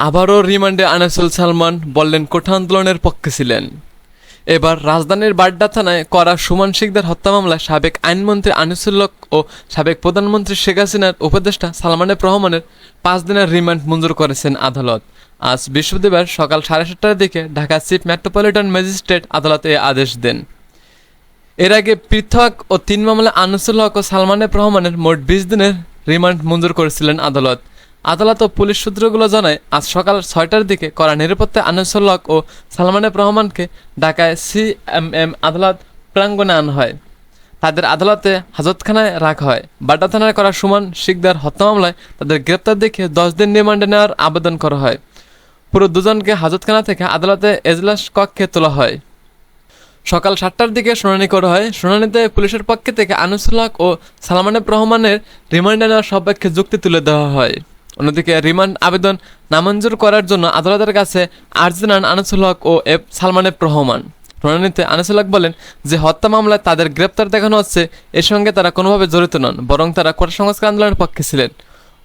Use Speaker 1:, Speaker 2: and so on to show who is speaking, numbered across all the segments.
Speaker 1: আবারও রিমান্ডে আনিসুল সালমান বললেন কোঠা আন্দোলনের পক্ষে ছিলেন। এবার রাজধানীর বাড্ডা থানায় করা সুমন শিকদার হত্যা মামলায় সাবেক আইনমন্ত্রী আনিসুল হক ও সাবেক প্রধানমন্ত্রী শেখ হাসিনার উপদেষ্টা সালমান এফ রহমানের 5 দিনের রিমান্ড মঞ্জুর করেছেন আদালত। আজ বৃহস্পতিবার সকাল 7:30টার দিকে ঢাকা চিফ মেট্রোপলিটন ম্যাজিস্ট্রেট আদালত এ আদেশ দেন। এর আগে পৃথক ও 3 মামলায় আনিসুল হক ও সালমান এফ রহমানের মোট 20 দিনের রিমান্ড মঞ্জুর করেছিলেন আদালত। আদালত ও পুলিশ সূত্রগুলো জানায় আজ সকাল 6টার দিকে কড়া নিরাপত্তায় আনিসুল হক ও সালমান এফ রহমানকে ঢাকায় সিএমএম আদালত প্রাঙ্গণে আনা হয়। তাদের আদালতে হাজতখানায় রাখা হয়। বাড্ডা থানায় করা সুমন শিকদার হত্যা মামলায় তাদের গ্রেপ্তার দেখে 10 দিন রিমান্ডে নেওয়ার আবেদন করা হয়। পুরো দুজনকে হাজতখানা থেকে আদালতে এজলাস কক্ষে তোলা হয়। সকাল 7টার দিকে শুনানি করা হয়। শুনানিতে পুলিশের পক্ষ থেকে আনিসুল হক ও সালমান এফ রহমানের রিমান্ডে নেওয়ার সপক্ষে যুক্তি তুলে দেওয়া হয়। অন্যদিকে রিমান্ড আবেদন নামঞ্জুর করার জন্য আদালতের কাছে আর্জি জানান আনিসুল হক ও সালমান এফ রহমান। শুনানিতে আনিসুল হক বলেন যে হত্যা মামলায় তাদের গ্রেপ্তার দেখানো হচ্ছে, এর সঙ্গে তারা কোনোভাবে জড়িত নন, বরং তারা কোটা সংস্কার আন্দোলনের পক্ষে ছিলেন।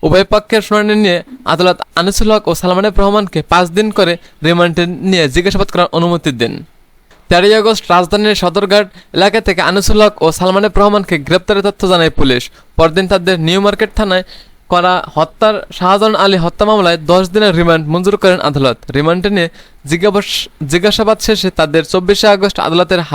Speaker 1: উভয় পক্ষের শুনানি নিয়ে আদালত আনিসুল হক ও সালমান এফ রহমানকে 5 দিন করে রিমান্ডে নিয়ে জিজ্ঞাসাবাদ করার অনুমতি দেন। 13 আগস্ট রাজধানীর সদরঘাট এলাকা থেকে আনিসুল হক ও সালমান এফ রহমানকে গ্রেপ্তারের তথ্য জানায় পুলিশ। পরদিন তাদের নিউ মার্কেট থানায় করা হত্যার শাহজাহান আলী হত্যা মামলায় 10 দিনের রিমান্ড মঞ্জুর করেন আদালত। রিমান্ডে নিয়ে জিজ্ঞাসাবাদ শেষে তাদের 24 আগস্ট আদালতের